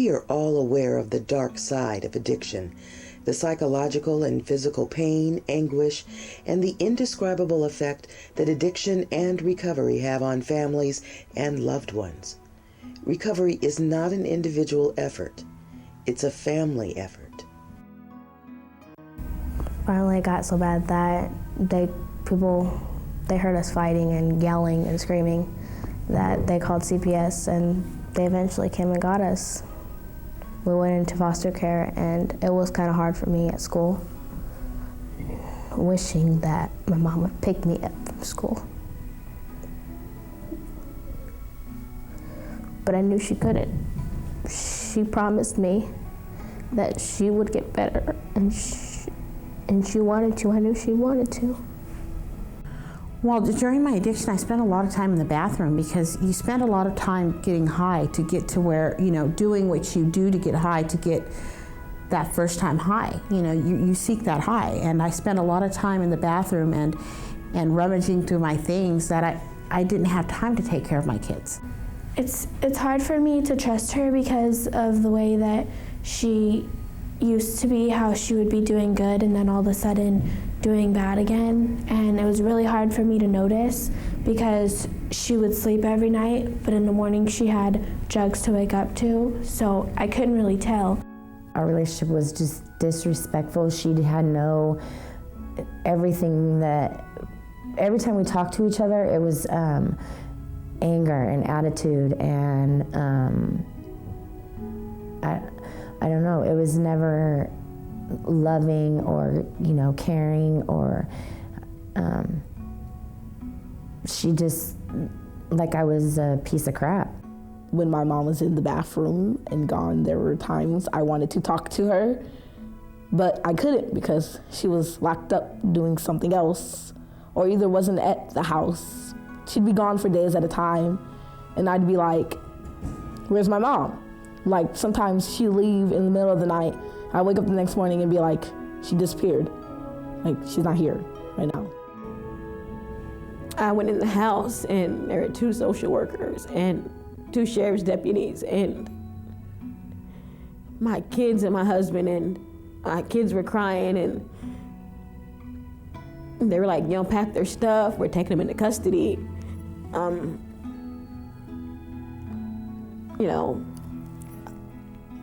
We are all aware of the dark side of addiction, the psychological and physical pain, anguish, and the indescribable effect that addiction and recovery have on families and loved ones. Recovery is not an individual effort. It's a family effort. Finally, it got so bad that they heard us fighting and yelling and screaming that they called CPS, and they eventually came and got us. We went into foster care, and it was kind of hard for me at school, wishing that my mom would pick me up from school. But I knew she couldn't. She promised me that she would get better, and she wanted to. I knew she wanted to. Well, during my addiction, I spent a lot of time in the bathroom because you spend a lot of time getting high to get to where, doing what you do to get high, to get that first time high. You seek that high. And I spent a lot of time in the bathroom and rummaging through my things that I didn't have time to take care of my kids. It's hard for me to trust her because of the way that she used to be, how she would be doing good and then all of a sudden doing bad again. And it was really hard for me to notice because she would sleep every night, but in the morning she had drugs to wake up to, so I couldn't really tell. Our relationship was just disrespectful. She had every time we talked to each other, it was anger and attitude, and I don't know, it was never loving or caring, or she just, like I was a piece of crap. When my mom was in the bathroom and gone, there were times I wanted to talk to her, but I couldn't because she was locked up doing something else, or either wasn't at the house. She'd be gone for days at a time, and I'd be like, where's my mom? Like, sometimes she'd leave in the middle of the night. I wake up the next morning and be like, she disappeared. Like, she's not here right now. I went in the house and there were 2 social workers and 2 sheriff's deputies, and my kids and my husband, and my kids were crying, and they were like, pack their stuff, we're taking them into custody.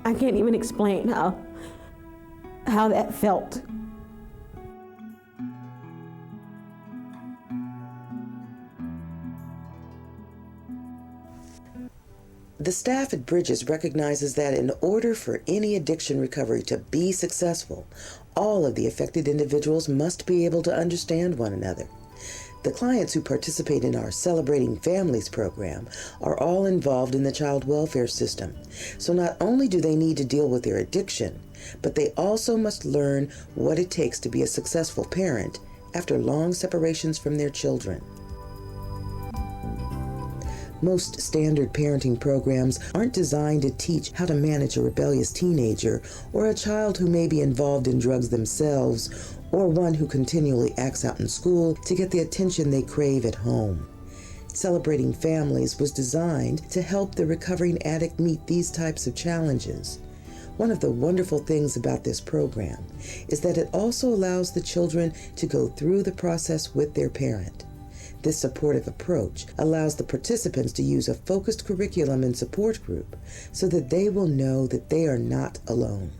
I can't even explain how that felt. The staff at Bridges recognizes that in order for any addiction recovery to be successful, all of the affected individuals must be able to understand one another. The clients who participate in our Celebrating Families program are all involved in the child welfare system. So not only do they need to deal with their addiction, but they also must learn what it takes to be a successful parent after long separations from their children. Most standard parenting programs aren't designed to teach how to manage a rebellious teenager or a child who may be involved in drugs themselves, or one who continually acts out in school to get the attention they crave at home. Celebrating Families was designed to help the recovering addict meet these types of challenges. One of the wonderful things about this program is that it also allows the children to go through the process with their parent. This supportive approach allows the participants to use a focused curriculum and support group so that they will know that they are not alone.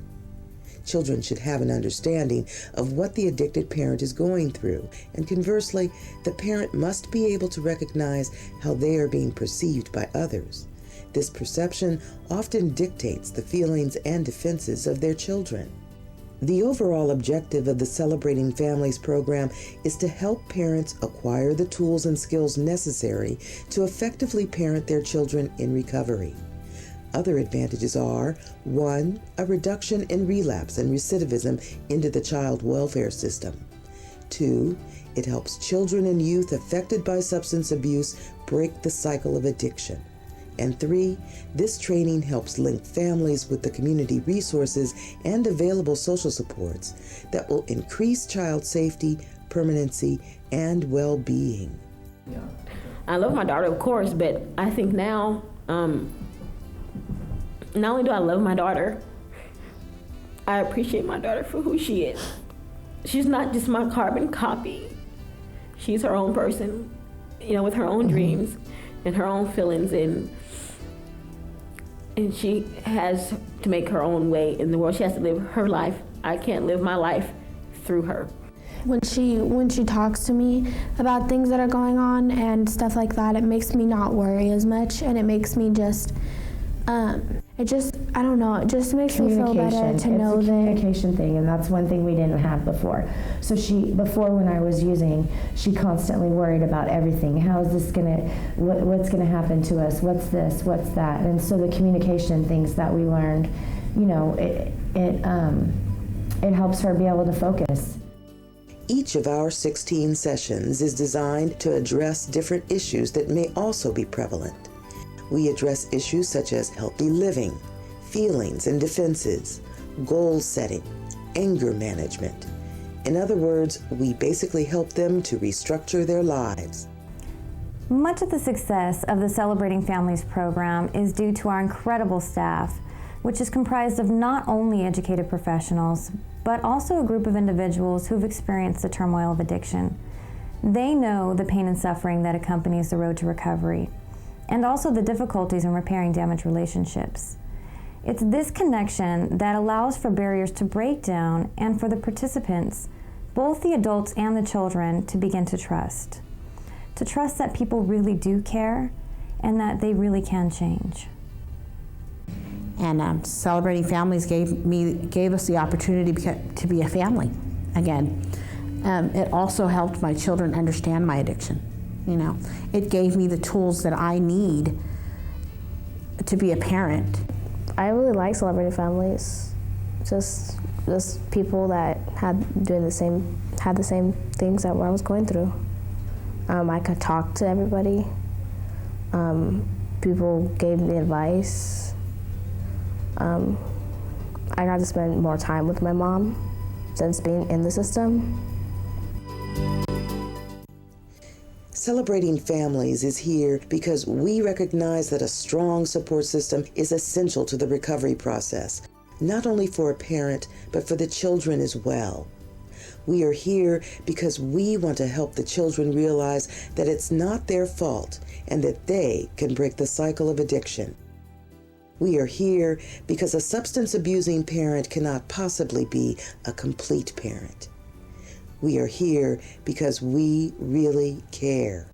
Children should have an understanding of what the addicted parent is going through, and conversely, the parent must be able to recognize how they are being perceived by others. This perception often dictates the feelings and defenses of their children. The overall objective of the Celebrating Families program is to help parents acquire the tools and skills necessary to effectively parent their children in recovery. Other advantages are: 1, a reduction in relapse and recidivism into the child welfare system. 2, it helps children and youth affected by substance abuse break the cycle of addiction. And 3, this training helps link families with the community resources and available social supports that will increase child safety, permanency, and well-being. I love my daughter, of course, but I think now not only do I love my daughter, I appreciate my daughter for who she is. She's not just my carbon copy. She's her own person, with her own dreams and her own feelings, and she has to make her own way in the world. She has to live her life. I can't live my life through her. When she talks to me about things that are going on and stuff like that, it makes me not worry as much, and it makes me just I don't know, it just makes me feel better to know that. It's a communication thing, and that's one thing we didn't have before. So before when I was using, she constantly worried about everything. How is this what's gonna happen to us? What's this, what's that? And so the communication things that we learned, it helps her be able to focus. Each of our 16 sessions is designed to address different issues that may also be prevalent. We address issues such as healthy living, feelings and defenses, goal setting, anger management. In other words, we basically help them to restructure their lives. Much of the success of the Celebrating Families program is due to our incredible staff, which is comprised of not only educated professionals, but also a group of individuals who've experienced the turmoil of addiction. They know the pain and suffering that accompanies the road to recovery, and also the difficulties in repairing damaged relationships. It's this connection that allows for barriers to break down and for the participants, both the adults and the children, to begin to trust. To trust that people really do care and that they really can change. And Celebrating Families gave us the opportunity to be a family again. It also helped my children understand my addiction. It gave me the tools that I need to be a parent. I really like Celebrating Families. Just people that had the same things that I was going through. I could talk to everybody. People gave me advice. I got to spend more time with my mom since being in the system. Celebrating Families is here because we recognize that a strong support system is essential to the recovery process, not only for a parent, but for the children as well. We are here because we want to help the children realize that it's not their fault and that they can break the cycle of addiction. We are here because a substance abusing parent cannot possibly be a complete parent. We are here because we really care.